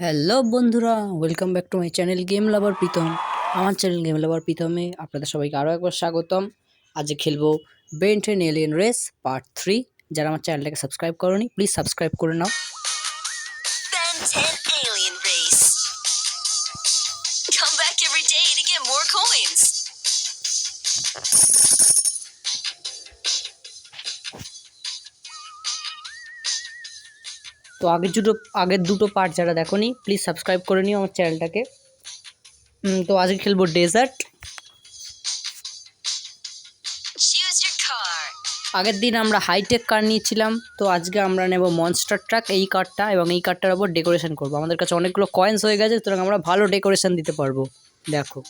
Hello বন্ধুরা, welcome back to my channel game lover Pritam. আমার channel game লাভার প্রীতমে আপনাদের সবাইকে আরও একবার স্বাগতম। আজকে খেলবো বেন 10 এলিয়েন রেস পার্ট 3। যারা আমার চ্যানেলটাকে সাবস্ক্রাইব করোনি প্লিজ সাবস্ক্রাইব করে নাও। Ben 10 Alien Race. Come back every day to get more coins. তো আগের দুটো পার্ট যারা দেখোনি প্লিজ সাবস্ক্রাইব করে নিও আমার চ্যানেলটাকে। তো আজকে খেলবো ডেজার্ট। Choose your car. আগের দিন আমরা হাইটেক কার নিয়েছিলাম, তো আজকে আমরা নেব মনস্টার ট্রাক এই কারটা, এবং এই কারটার ওপর ডেকোরেশন করবো। আমাদের কাছে অনেকগুলো কয়েন্স হয়ে গেছে, সুতরাং আমরা ভালো ডেকোরেশন দিতে পারবো। দেখো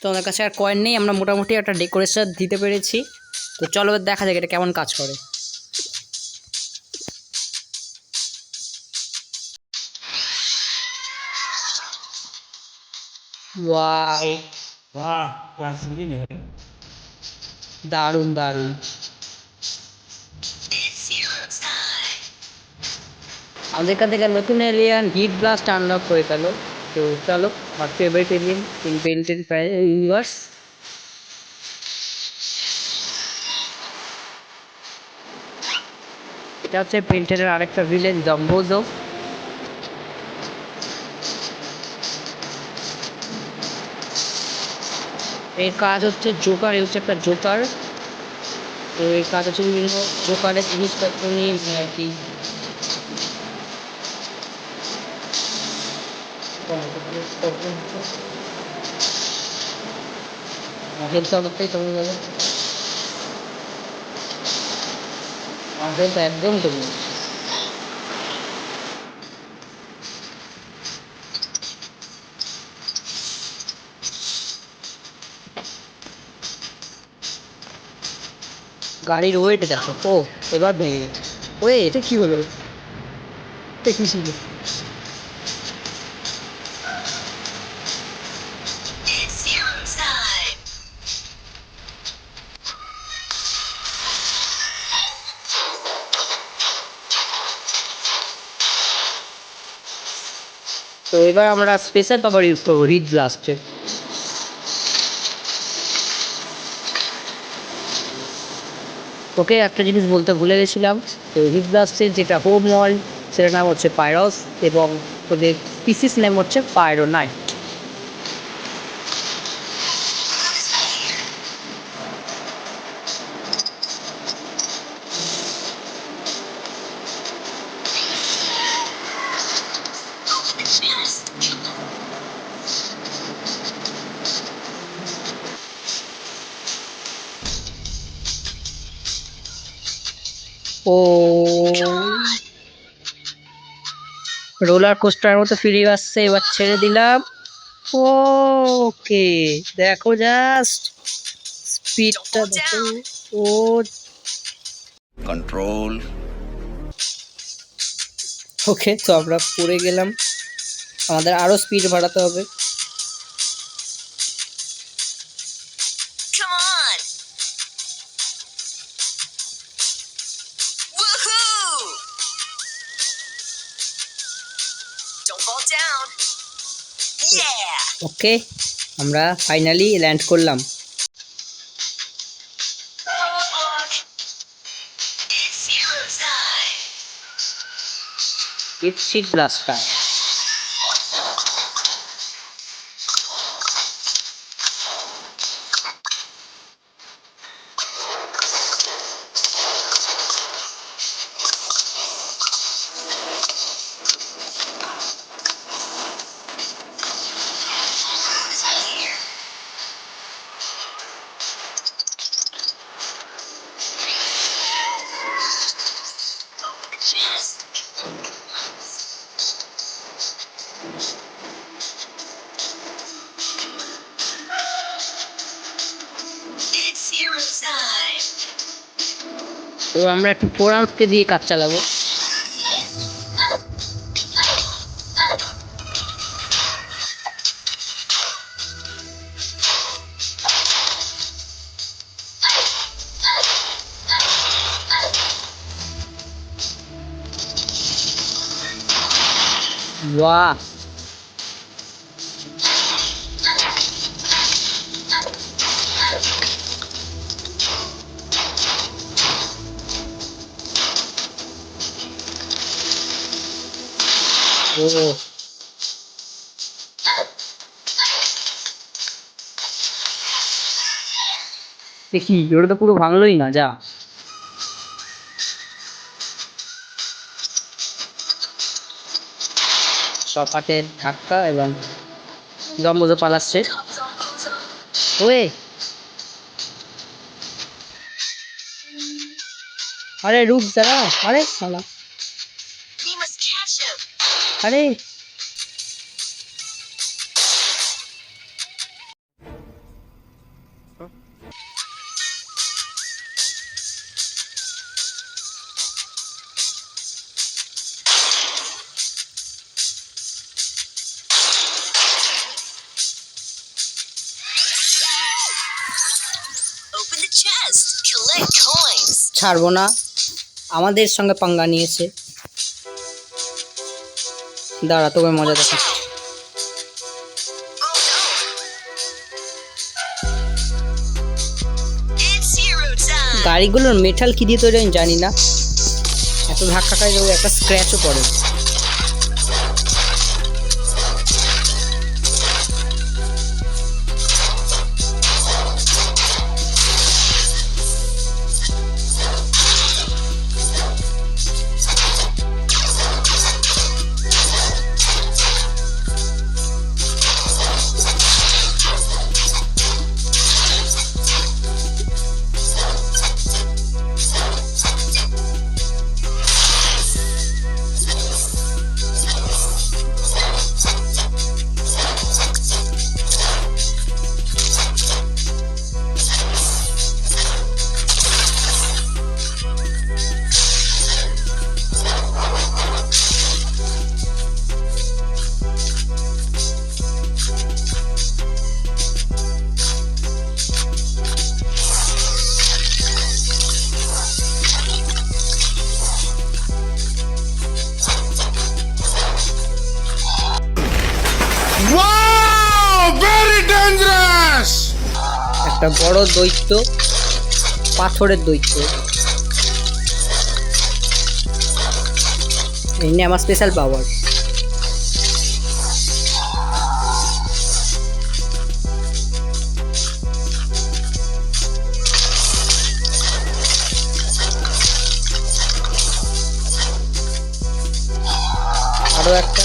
তো আমাদের কাছে আর কয়েন নেই, আমরা মোটামুটি একটা ডেকোরেশন দিতে পেরেছি। তো চলো এবার দেখা যাক এটা কেমন কাজ করে। Wow, Wah, langsung ini ya. দারুণ দারুণ। It's your time. আমাদের কাছ থেকে নতুন এলিয়ান হিট ব্লাস্ট আনলক হয়ে গেল। তো চলো, আমার favourite alien in Ben 10 universe. এটা হচ্ছে পেন্টেনের আরেকটা ভিলেন জম্বোজো। এর কাজ হচ্ছে জোকার, এ হচ্ছে একটা জোকার। তো এর কাজ হচ্ছে বিভিন্ন জোকারের জিনিসপত্র নিয়ে আর কি। হেলথ অনেকটাই কমে গেল, হেলথ একদম কমে গেল। গাড়ির ওয়েট দেখো, ও এবার ভেঙে গেছে। ওয়ে এটা কি হলো, এটা কি ছিল? It's your time. তো এবার আমরা স্পেশাল পাওয়ার ইউজ করবো রিড ব্লাস্টে। ওকে, একটা জিনিস বলতে ভুলে গেছিলাম। তো রিড ব্লাস্টের যেটা হোম ওয়ার্ল্ড সেটার নাম হচ্ছে পাইরস, এবং ওদের পিসিস নেম হচ্ছে পাইরোনাইট। ও রোলার কোস্টারের মতো ফিরে আসছে, এবার ছেড়ে দিলাম। ওকে, দেখো জাস্ট স্পিডটা দেখো। ও control. ওকে, তো আমরা পড়ে গেলাম, আমাদের আরো স্পিড বাড়াতে হবে। Come on. Woohoo! Don't fall down. Yeah. ওকে, আমরা ফাইনালি ল্যান্ড করলাম। It's your time. It's sheet blaster. তো আমরা একটু পোড়ামকে দিয়ে কাজ চালাবো। বাহ, ও দেখি ওটা তো পুরো ভাঙলোই না, যা। সপাটের ধাক্কা এবং জম্বুজো পালাচ্ছে। ওয়ে, আরে রুক যারা, আরে শালা, We must catch him. আরে Open the chest. Collect coins. ছাড়বো না, আমাদের সঙ্গে পাঙ্গা নিয়েছে। দাঁড়া, তোকে মজা Watch দেখা। out. Oh no. It's hero time. গাড়িগুলোর মেটাল কি দিয়ে তৈরি আমি জানি না, এত ধাক্কা খাই যাবে একটা স্ক্র্যাচও পড়ে। Wow! Very dangerous! একটা বড় দৈত্য, পাথরের দৈত্য। এই নিয়ে আমার স্পেশাল পাওয়ার। আরো একটা,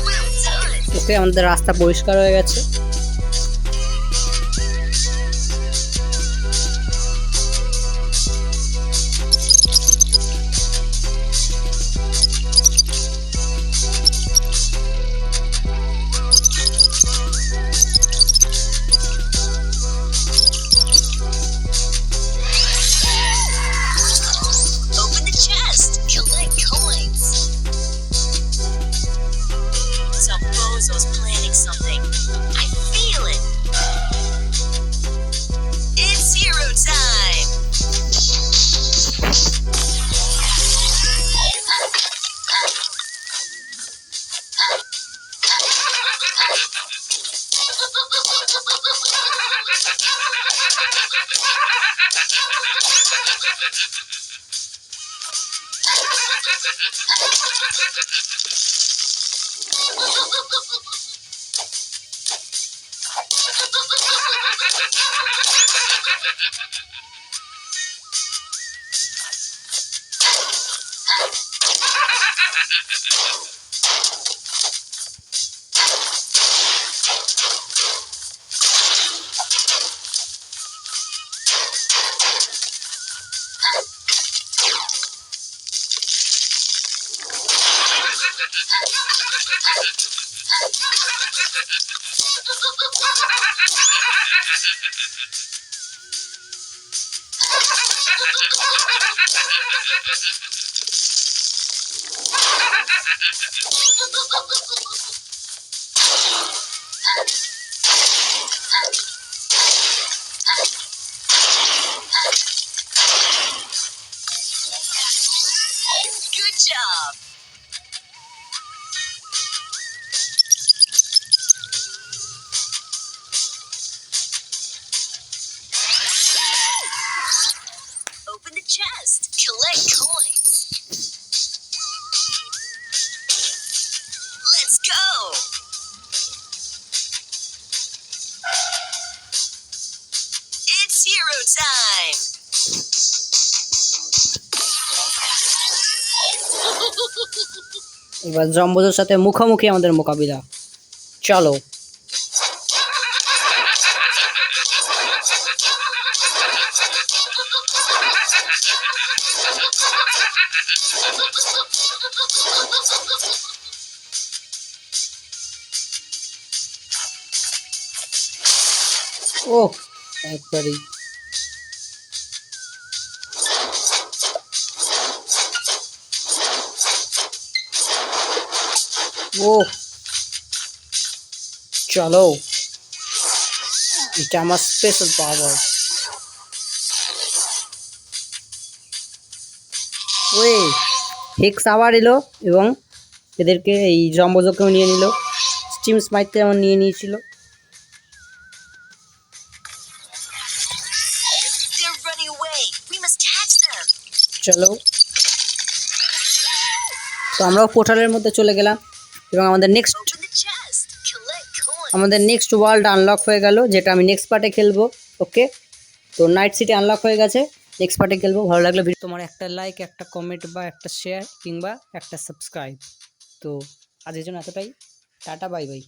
Well done. ওকে, আমাদের রাস্তা পরিষ্কার হয়ে গেছে। Open the chest. Collect coins. Some bozo's planning something. I feel it. It's hero time. Good job. Open the chest. Collect coins. Let's go. It's hero time. এবার জম্বোজের সাথে মুখোমুখি আমাদের মোকাবিলা। চলো। ও একবারই ও চলো, এটা আমার স্পেশাল পাওয়ার। ওই হেক্স আবার এলো এবং এদেরকে এই জম্বোজকেও নিয়ে নিল। স্টিম স্মাইটতে যেমন নিয়ে নিয়েছিল। They're running away. We must catch them. চলো, তো আমরাও পোর্টালের মধ্যে চলে গেলাম এবং আমাদের next Open the chest. Collect coins. আমাদের নেক্সট ওয়ার্ল্ড আনলক হয়ে গেল, যেটা আমি নেক্সট পার্টে খেলবো। ওকে, তো নাইট সিটি আনলক হয়ে গেছে, নেক্সট পার্টে খেলবো। ভালো লাগলে তোমার একটা লাইক, একটা কমেন্ট বা একটা শেয়ার কিংবা একটা সাবস্ক্রাইব। তো আজকের জন্য এতটাই, টাটা, বাই বাই।